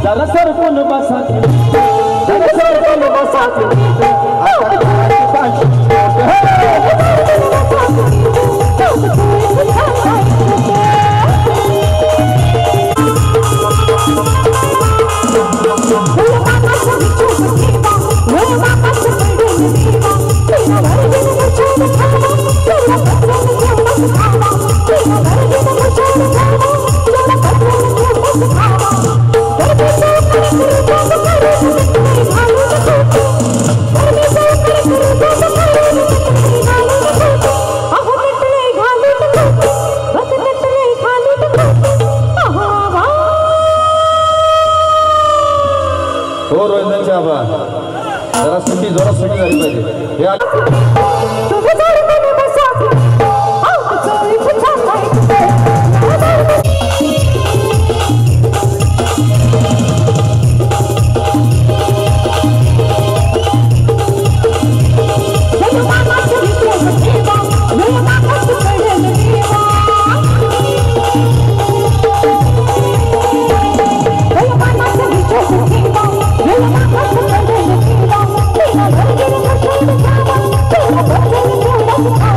जरा सरकून बसा जरा सरकून बसा जरा सुट्टी जोरात सुट्टी झाली पाहिजे Oh,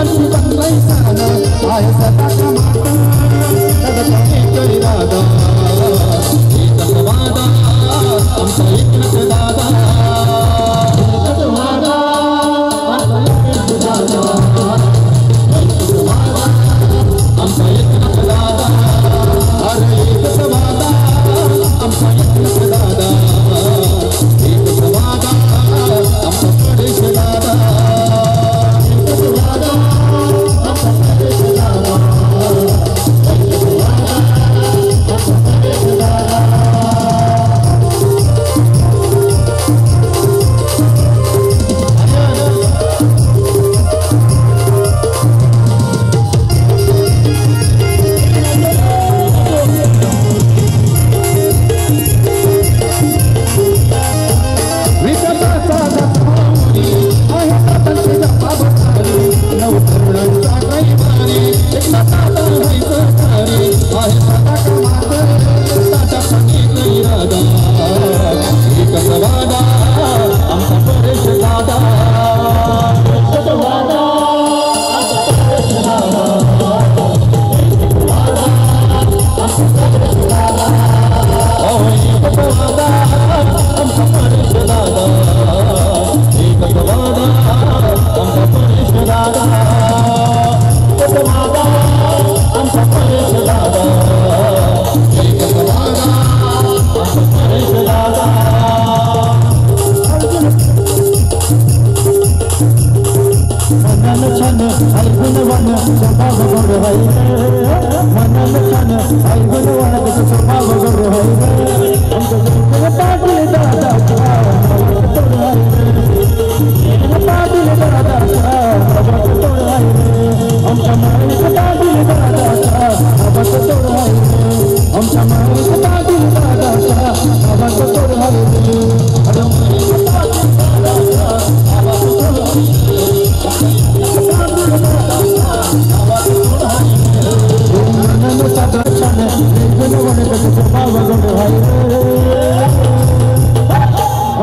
वर्षी बनवाई साना आहे सदा कमाता तगताने करी राधा एकच वादा आमचा एकच दादा एकच वादा आमचा एकच दादा एकच वादा आमचा एकच दादा अरे एकच वादा आमचा एकच दादा एकच वादा आमचा परदेश दादा एकच वादा आमचा परदेश दादा एकच वादा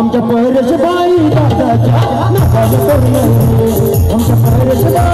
आमचा परदेश दादा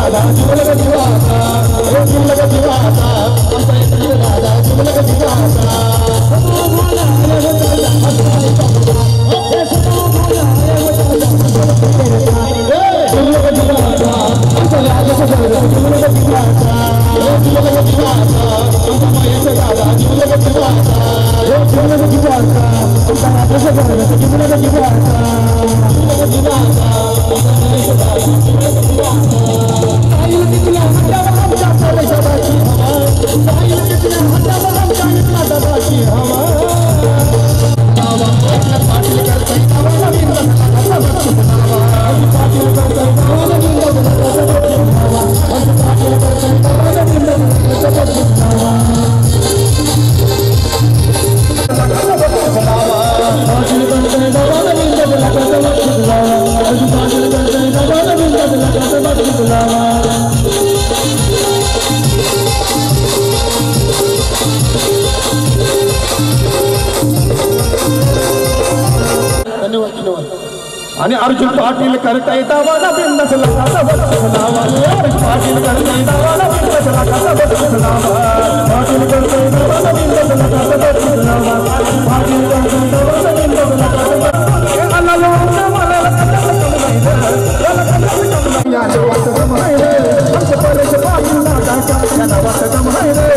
दादा जीवलग जीवाचा हे जीवलग जीवाचा आमचा एकटे दादा जीवलग जीवाचा आणि अर्जुन पाटील करताय दावाला बिंदस लगाचा बदनावा अर्जुन पाटील करताय दावाला बिंदस लगाचा बदनावा पाटील करताय दावाला बिंदस लगाचा बदनावा पाटील करताय दावाला बिंदस लगाचा अल्लाह मला या शेवट माहिरे आमचे परेश पाटील दादाच्या या नावाचं माहिरे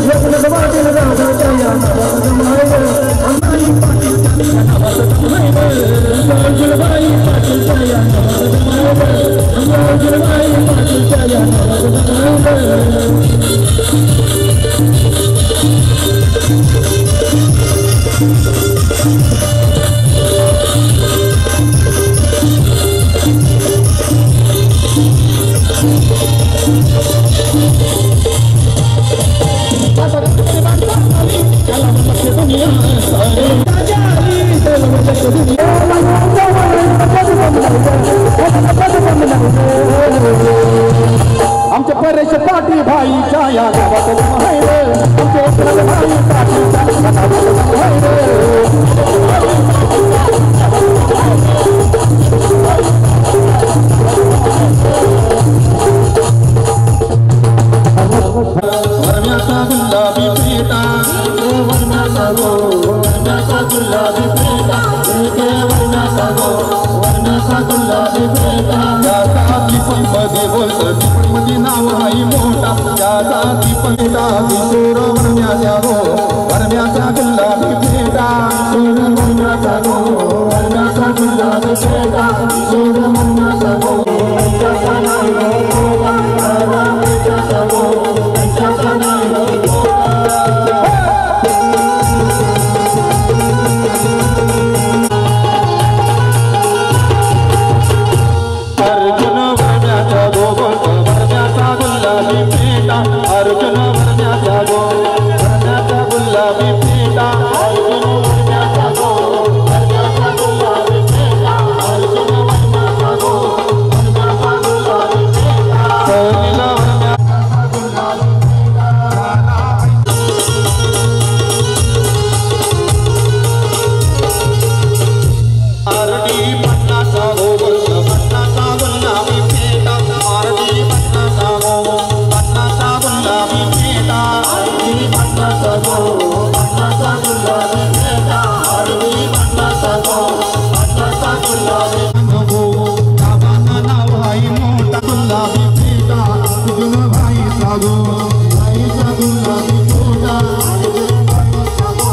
एकले पाटील दादाच्या या नावाचं माहिरे अंबाई पाटील या नावाचं माहिरे अंजुलबाई पाटील या नावाचं माहिरे अंजुलबाई पाटील या नावाचं माहिरे आमचे परेश पाटील भाईच्या या गावात माहिरे आमचे भाई पाटीलच्या गावात माहिरे वरण्याचा गुलाबी पेटा वरण्याचा गो वरण्याचा गुलाबी पेटा वरण्याचा गो वरण्याचा गुलाबी पेटा त्याचा दीपमध्ये बोलतो दीपमध्ये नाव आहे मोठा त्याचा दीपमेटा किशोर वरण्याचा गो वरण्याचा गुलाबी पेटा वरण्याचा गो वरण्याचा गुलाबी पेटा किशोर वरण्याचा गो अर्जुन वरण्याचा गो वरण्याचा गुलाबी पेटा अर्जुन वरण्याचा गो वरण्याचा गुलाबी पेटा अर्जुन वरण्याचा गो वरण्याचा गुलाबी पेटा सोनीला वरण्याचा गुलाबी पेटा आरडी पन्नाचा गो पन्नाचा गुलाबी पेटा आरडी पन्नाचा गो गुलाबी पेटा आरती पन्नाचा गो पन्नाचा गुलाबी पेटा आरती पन्नाचा गो पन्नाचा गुलाबी गो बाबाचा नाव आहे मोठा गुलाबी पेटा अर्जुन भाईचा गो भाईचा गुलाबी पेटा अर्जुन भाईचा गो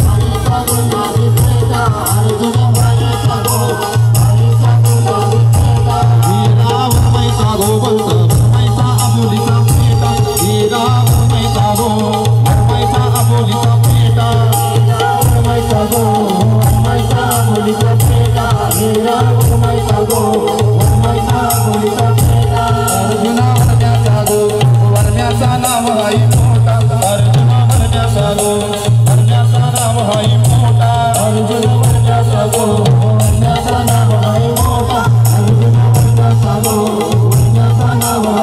भाईचा गुलाबी पेटा अर्जुन भाईचा गो भाईचा गुलाबी पेटा हीरा वरमाईचा गो बोलतो वरमाईचा आबोलीचा हीरा वरमाईचा गो वरमाईचा आबोलीचा पेटा वरमाईचा गो वरमाईचा आबोलीचा पेटा हीरा वरमाईचा गो वरमाईचा आबोलीचा पेटा अर्जुन वरण्याचा गो वरण्याचा नाव आहे मोठा अर्जुन वरण्याचा गो वरण्याचा नाव आहे मोठा अर्जुन वरण्याचा गो वरण्याचा नाव आहे मोठा अर्जुन वरण्याचा गो वरण्याचा नाव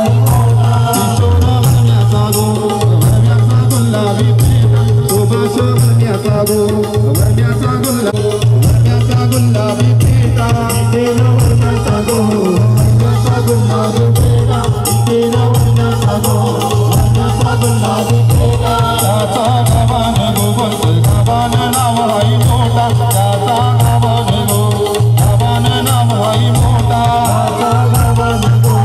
तेरा वरण्याचा गो वरण्याचा गुलाबी तेरा त्याचा गावान गो बोलत गावान नाव हाय मोठा त्याचा गावान गो गावान नाव हाय मोठा त्याचा गावान गो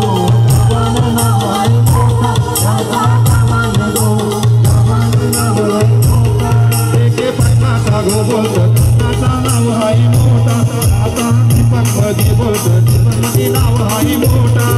गावान नाव हाय मोठा त्याचा गावान गो गावान नाव हाय मोठा एके पटनाचा गो बोलत त्याचा नाव हाय मोठा आता दीपक मध्ये बोलत दीपक नाव हाय मोठा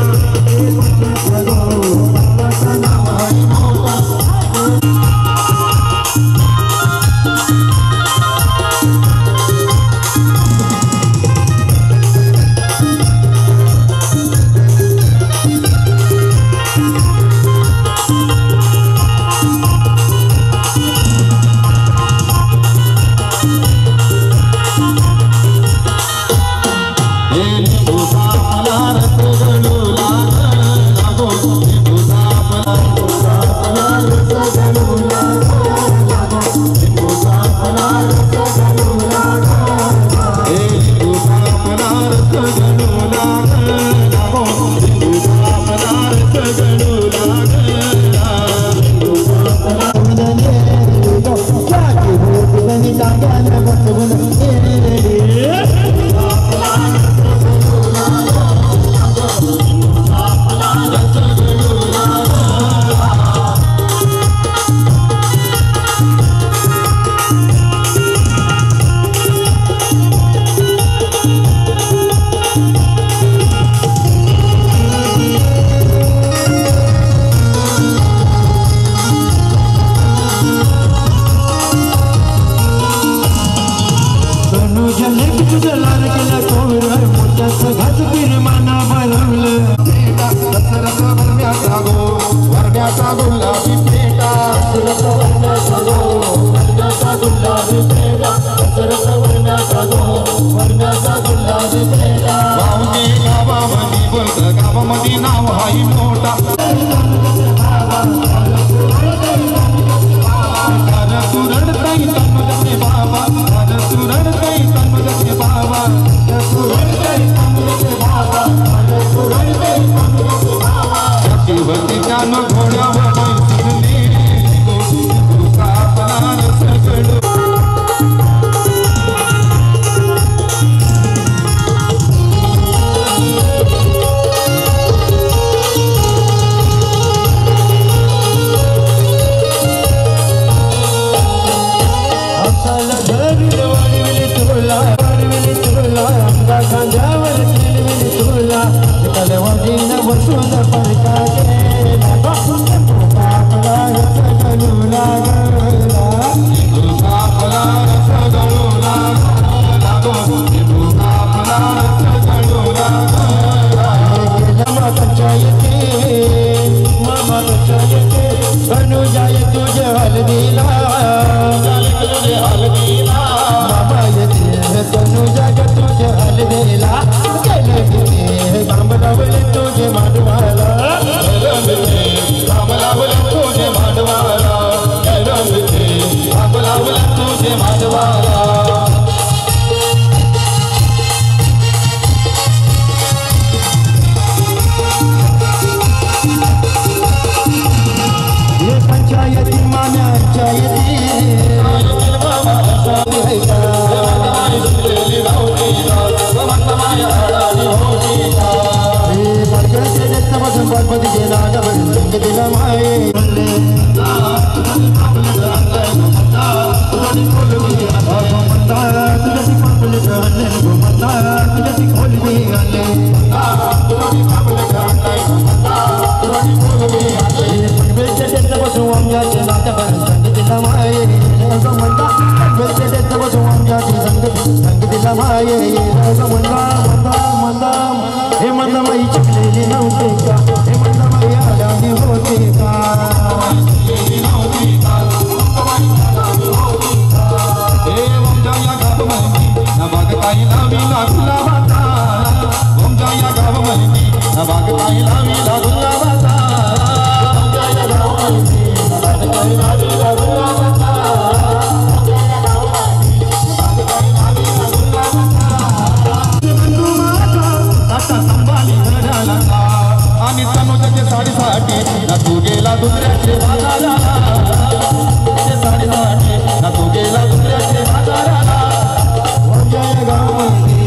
आणि तनुजाच्या साडीसाठी ना तू गेला दुसऱ्याचे बाजाराला साडीसाठी ना तू गेला दुसऱ्याचे बाजाराला जय गावाची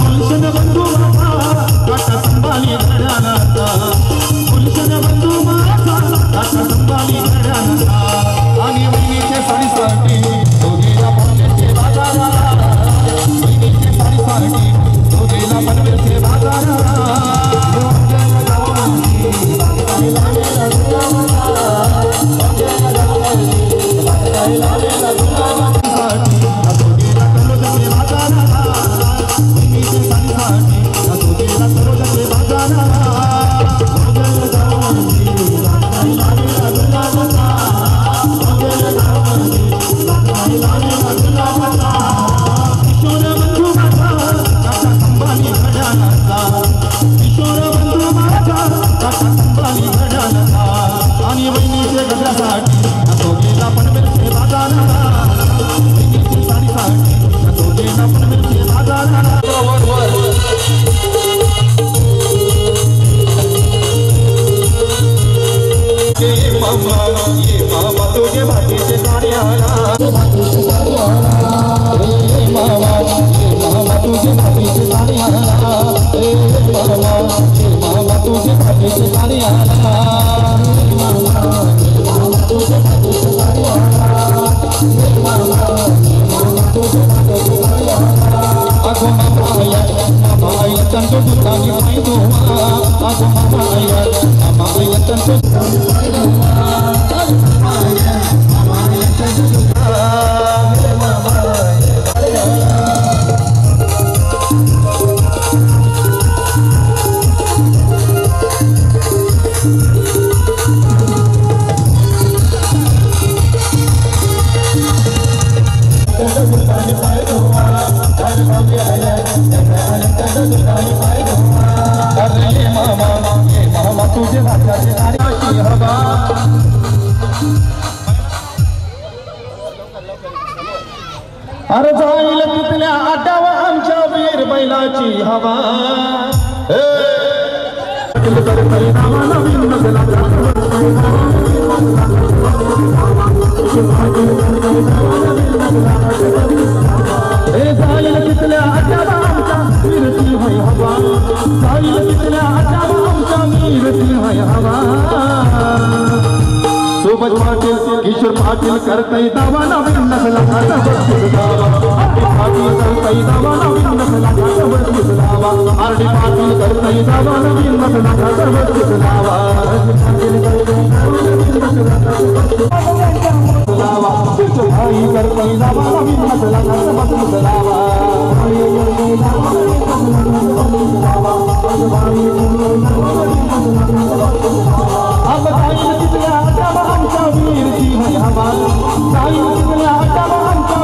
गुलशन बंधू माझा संभाली घड्याळाचा गुलशन बंधू माझा संभाली घड्याळाचा आणि वहिनीच्या साडीसाठी तो गेला पनवेलचे बाजाराला वहिनीच्या साडीसाठी तो गेला पनवेलचे बाजाराला अरे जाईल तिथल्या आटावा आमच्या वीर बैलाची हवा जाईल तिथल्या आटावा आमच्या वीरची होय हवा जाईल तिथल्या आटावा आमच्या वीरची होय हवा सोबत पाटील किशोर पाटील करतई दावा नवीन नसला पाटील करतई दावा नवीन नसला आरडी पाटील करतई दावा नवीन नसला भाई करतई दावा नवीन नसला अब आमच्या वीरची है हवा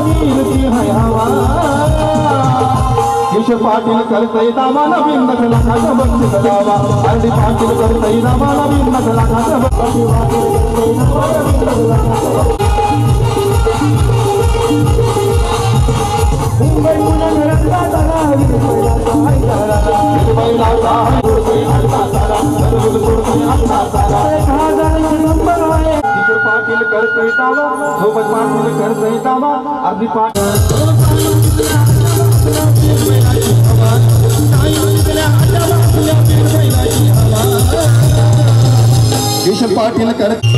वीरची है हवा किशोर पाटील करतई दावा नवीन नसला आरडी पाटील करतई दावा नवीन नसला पाटील करतई दावा सोबत पाटील करतई दावा आरडी पाटील किशोर पाटील करत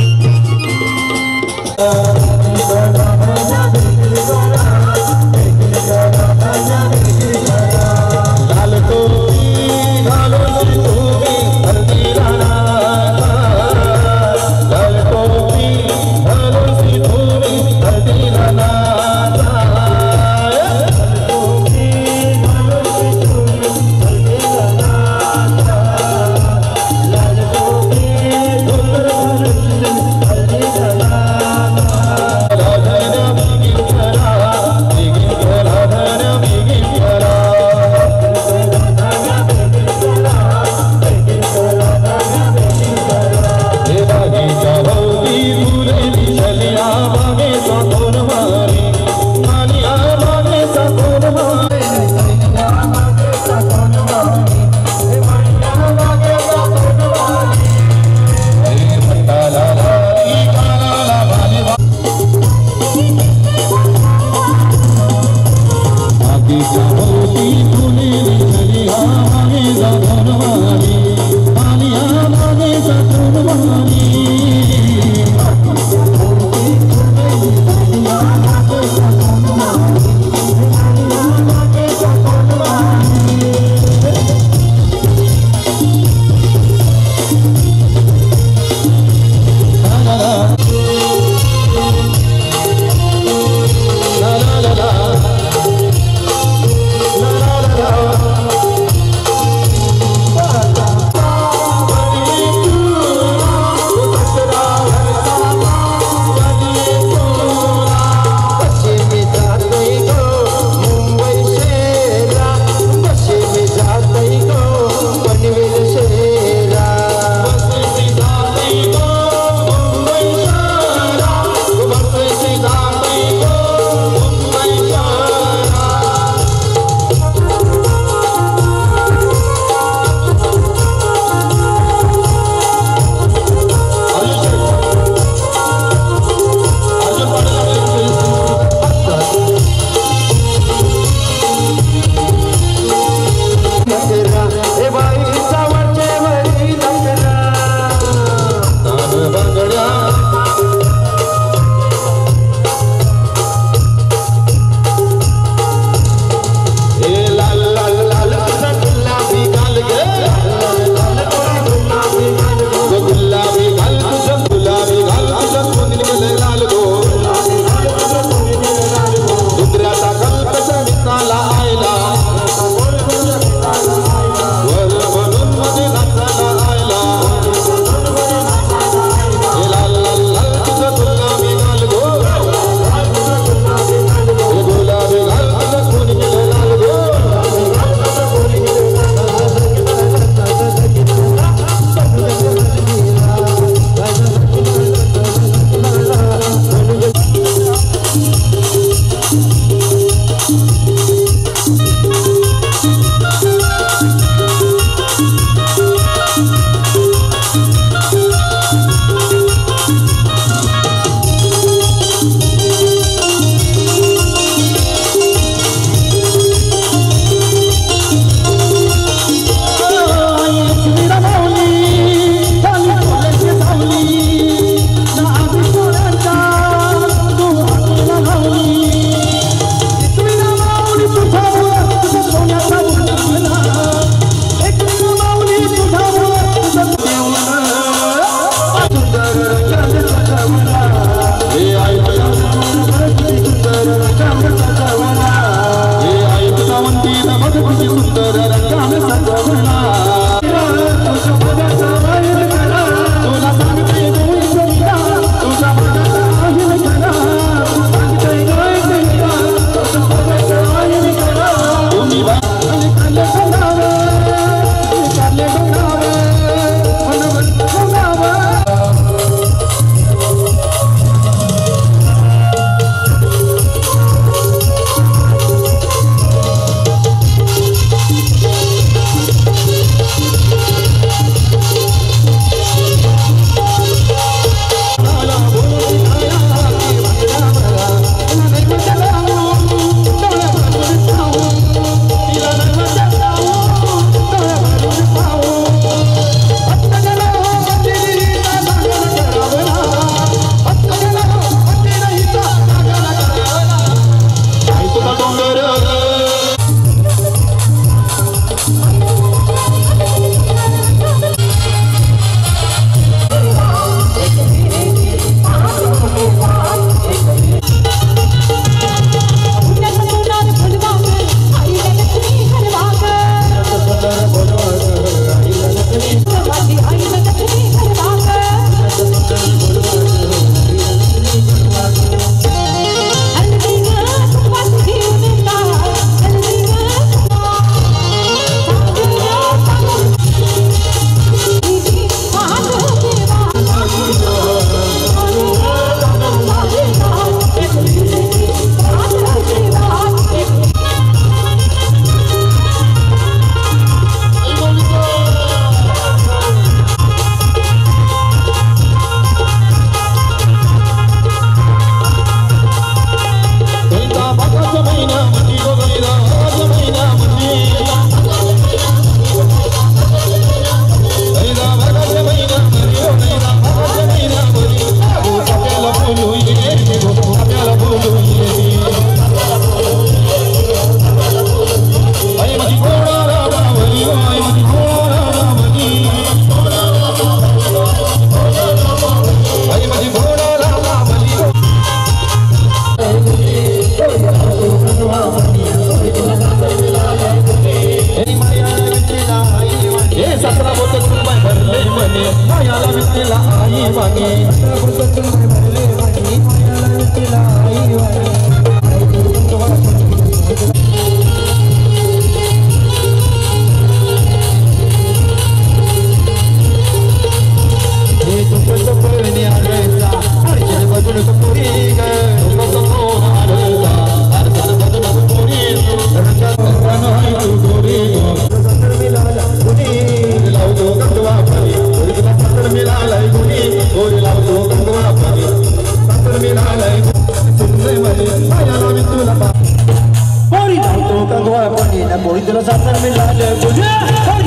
कंगवा पनी न कोई दिल साथ मिला ले बुझे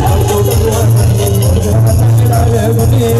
हमको कंगवा पनी मिला ले बुझे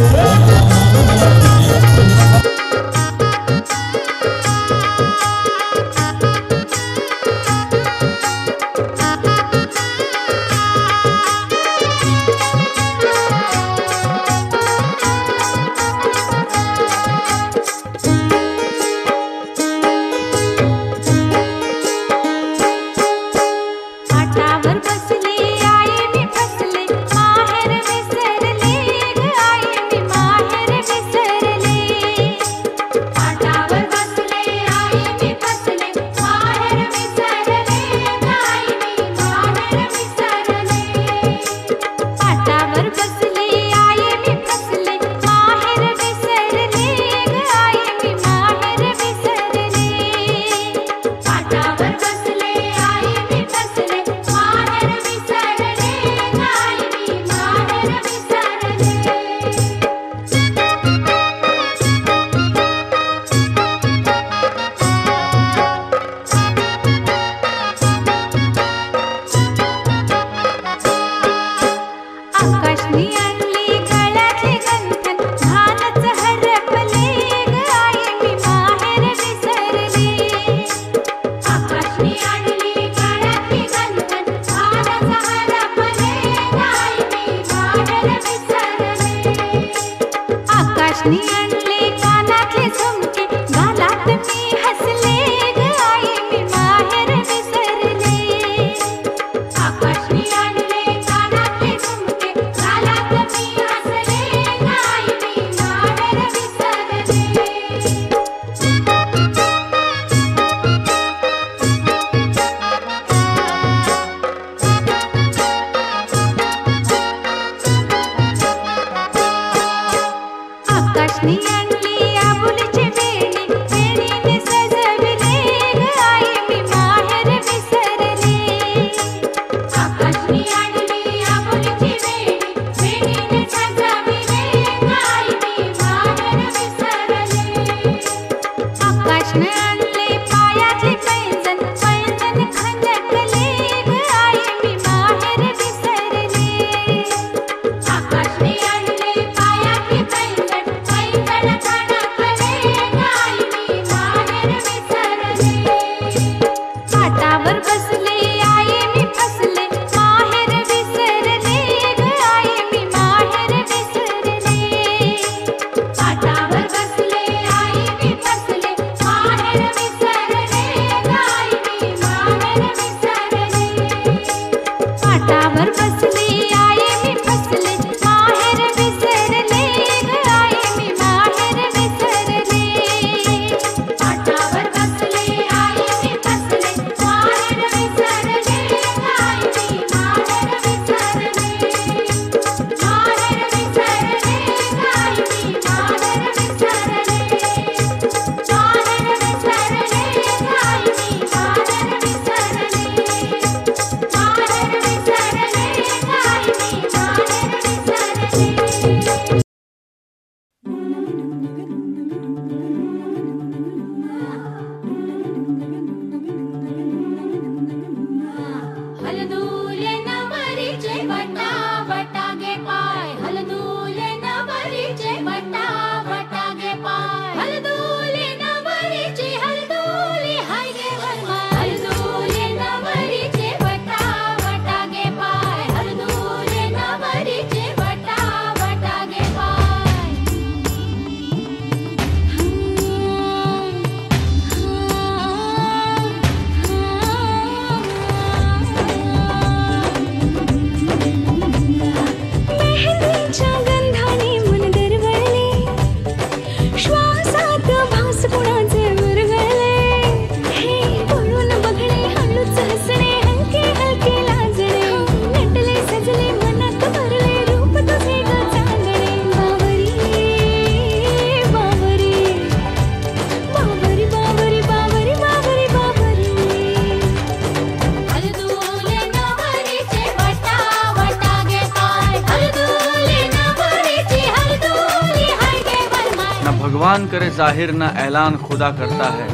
भगवान करे जाहिर ना ऐलान खुदा करता है,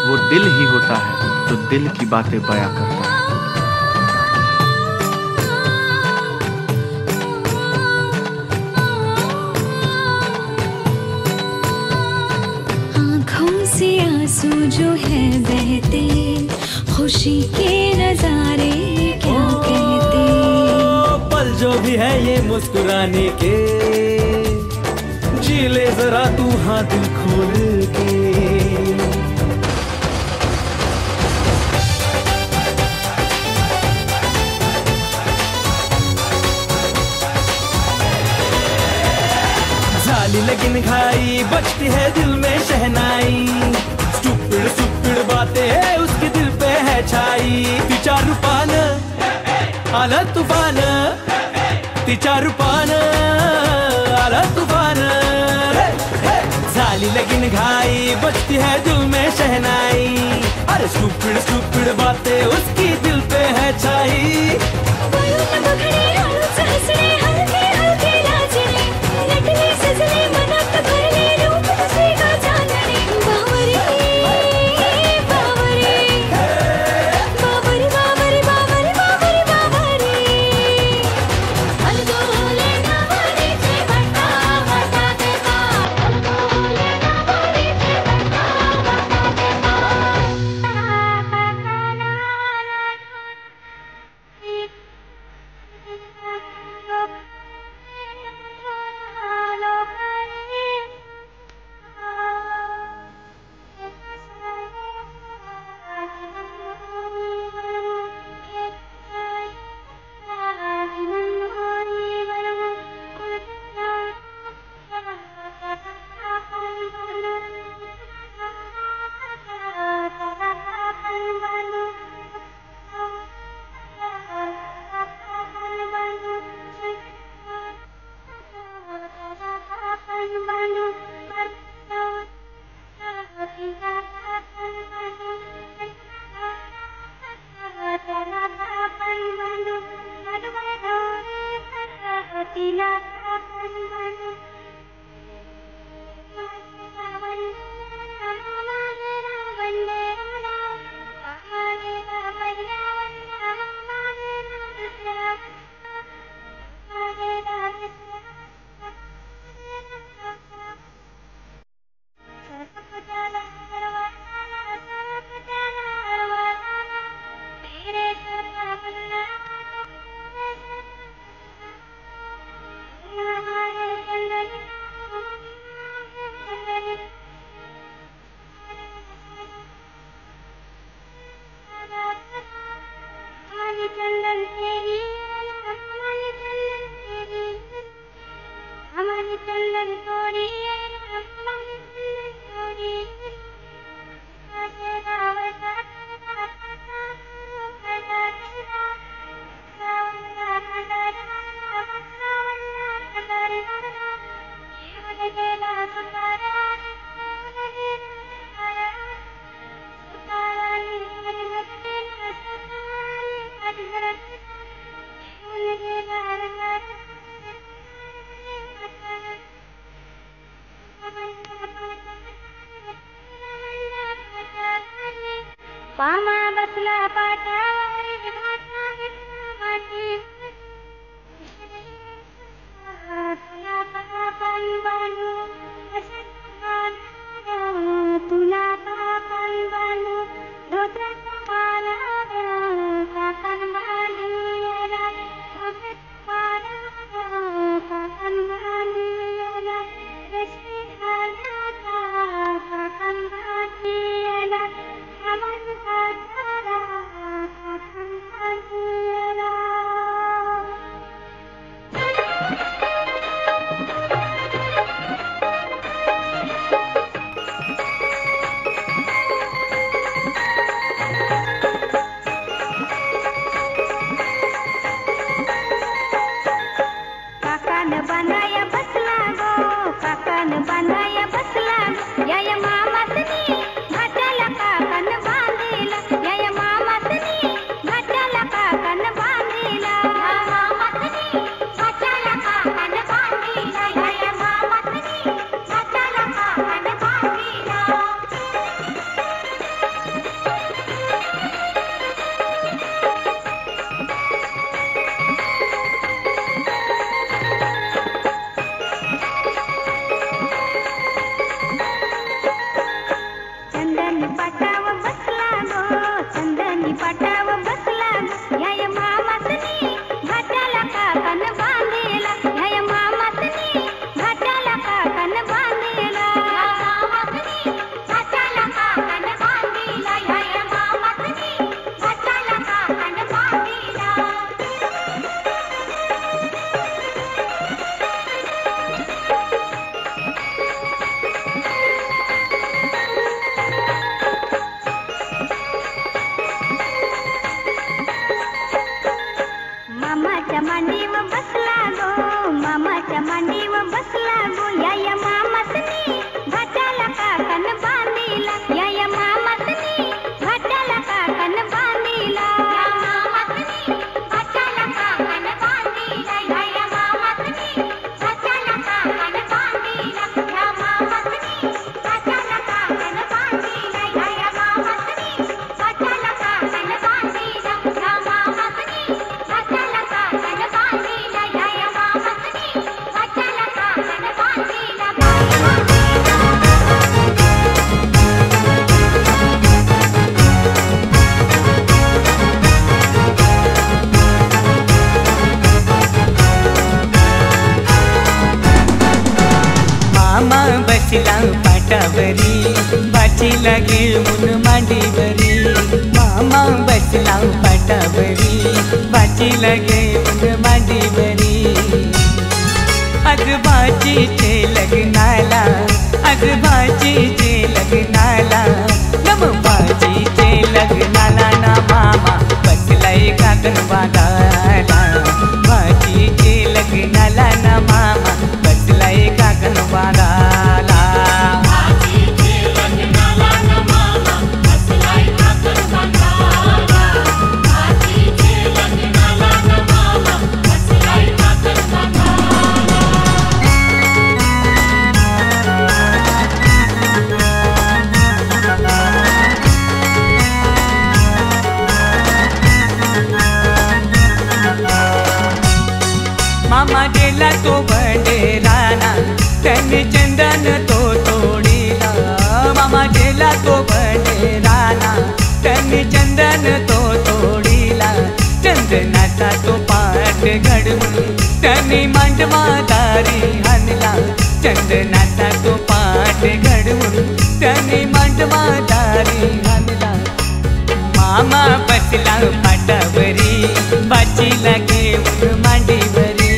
वो दिल ही होता है जो दिल की बातें बयां करता है। आंसू जो है बहते, खुशी के नजारे क्या कहते। पल जो भी है ये मुस्कुराने के, जी ले जरा तू हाँ दिल खोल के। झाली लेकिन खाई, बजती है दिल में शहनाई। स्टूपिड स्टूपिड बातें उसके दिल पे है छाई। तिच्या रूपानं आलं तूफान, तिच्या रूपानं आलं तूफान। झाली लेकिन घाई, बजती है दिल में शहनाई। अरे स्टूपिड स्टूपिड बातें उसकी दिल पे है छाई। वळून बघणे, हळूच हसणे, हलके हलके नाचणे, नटले सजले मनात भरले रूप तुझे का जाणणे। बावरे बावरे बावरे बावरे बावरे बावरे बावरे, अलगोले नावानीचे वटा वटा देता, अलगोले नावानीचे वटा मामाच्या मांडीवर बसला गो, मामाच्या मांडीवर बसला गो. या मामासनी भाच्याला काकण बांधिला, या मामासनी भाच्याला काकण बांधिला. या मामासनी भाच्याला काकण बांधिला, या मामासनी भाच्याला काकण बांधिला. या मामासनी भाच्याला काकण बांधिला, या मामासनी भाच्याला काकण बांधिला. या मामासनी भाच्याला काकण बांधिला, या मामासनी भाच्याला काकण बांधिला. मामा बसला पाटावरी, बाचीला घेऊन मांडीवरी. मामा बसला पाटावरी, बाचीला घेऊन मांडीवरी. आज बाचीचे लग्नाला, आज बाचीचे लग्नाला, नम बाचीचे लग्नाला ना मामा बसलाय काकण बांधायला. बाचीचे लग्नाला ना मामा बसलाय काकण बांधायला. मामा गेला तो भंडेराना, त्यांनी चंदन तो तोडीला. मामा गेला तो भंडेराना, त्यांनी चंदन तो तोडीला. चंदनाचा तो पाठ घडवून त्यांनी मांडवादारी आणला. चंदनाचा तो पाठ घडवून त्यांनी मांडवादारी आणला. मामा बसला पाटावरी, बाचीला घेऊन मांडीवरी.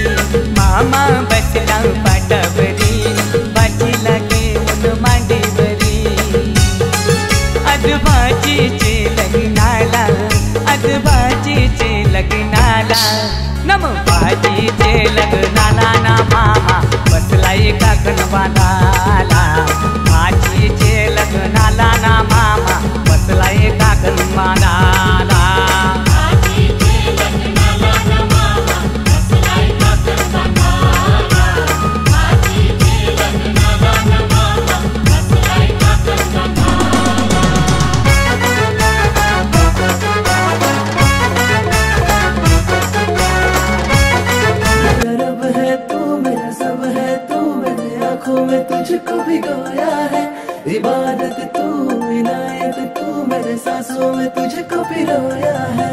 मामा बसला पाटावरी, बाचीला घेऊन मांडीवरी. आज बाचीचे लग्नाला, आज बाचीचे लग्नाला, नम बाचीचे लग्नाला ना मामा बसलाय काकण बांधायला. बाचीचे लग्नाला ना मामा बसलाय काकण बांधायला. रब है तू मेरा सब है तू, मेरे आँखों में तुझको भिगोया है. इबादत तू, इनायत तू, मेरे सांसों में तुझको पिरोया है.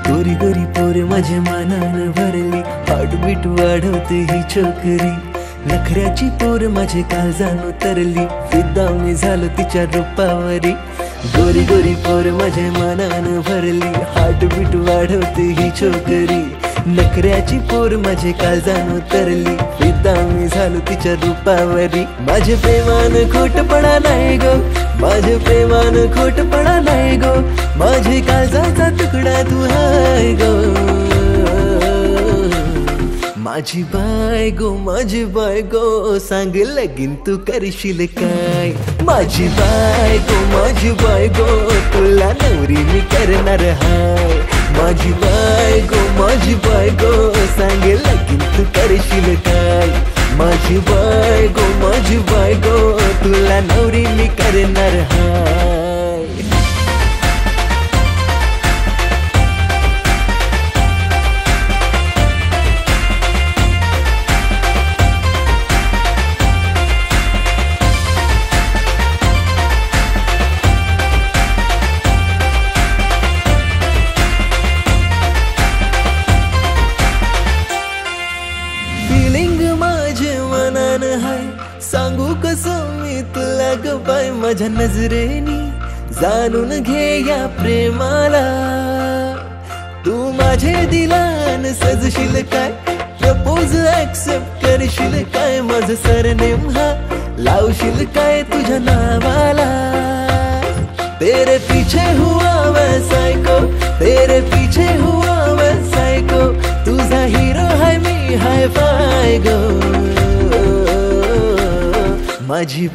गोरी गोरी पोर माझ्या मनानं भरली, हार्टबीट वाढवते ही छोकरी. नखऱ्याची पोर माझे काळजान उतरली, फिदा मी झालो तिच्या रूपावरी. गोरी गोरी पोर माझ्या मनानं भरली, हार्टबीट वाढवते ही छोकरी. नखऱ्याची पोर माझे काळजान उतरली, फिदा मी झालो तिच्या रूपावरी. माझे प्रेमान खोटपणा नाही गो, माझे प्रेमान खोटपणा नाही गो. माझे काळजाचा तुकडा तू हाय गो. माझी बायगो सांग लगीन तू करशील काय. माझी बायगो तुला नवरी मी करणार हाय. माझी बायगो सांग लगीन तू करशील काय. माझी बायगो तुला नवरी मी करणार हाय. सांगू कसं मी तुला ग बाय, माझ्या नजरेनी जाणून घे या प्रेमाला. तू माझे दिलान सजशील काय, प्रपो तुझ ऍक्सेप्ट करशील काय माझं सरनेम हा लावशील काय तुझ्या नावाला तेरे पीछे हुआ मैं सायको तेरे पीछे हुआ मैं सायको तुझा हिरो है मी हाय फाय गो माझी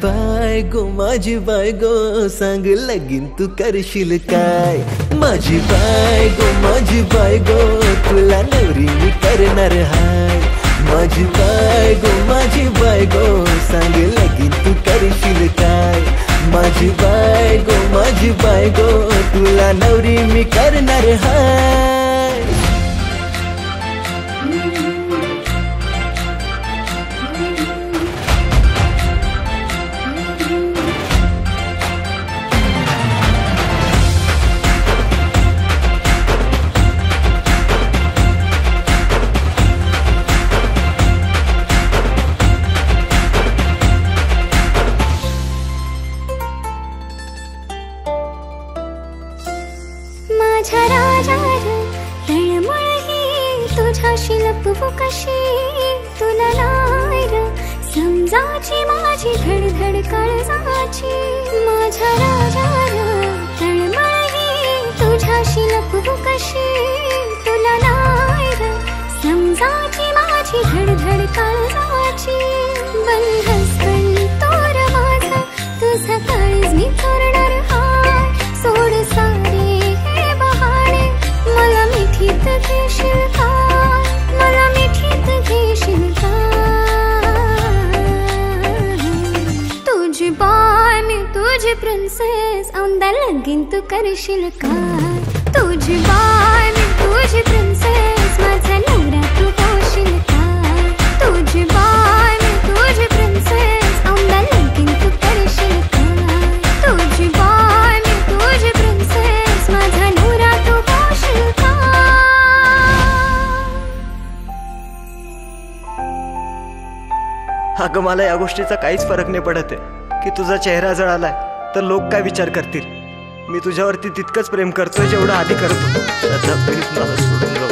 बायगो सांग लगीन तू करशील काय माझी बायगो तुला नवरी मी करणार हाय माझी बायगो सांग लगीन तू करशील काय माझी बायगो तुला नवरी मी करणार हाय लपवू कशी तुला नाही र समजाची माझी धडधड काळजाची माझ्या राजा र तळमळही तुझ्याशी लपवू कशी तुला नाही र समजाची माझी धडधड काळजाची बंधस तोर माझा तुझा काळीज मी करणार हाय सोड सारे हे बहाणे मला मिठीत घेशील का मला मिठीत घेशील का तुझी बाय मी तुझी प्रिन्सेस औंदा लगीन तू करशील का तुझी बाय मी तुझी प्रिन्सेस माझा नवरा तू होशील का तुझी बाय मी तुझी प्रिन्सेस औंदा लगीन तू करशील का तुझी बाय मी तुझी प्रिन्सेस माझा नवरा तू होशील का अगं मला या गोष्टीचा काहीच फरक नाही पडत आहे की तुझा चेहरा जळालाय तर लोक काय विचार करतील मी तुझ्यावरती तितकंच प्रेम करतोय जेवढं आधी करत होतो. प्लीज मला सोडून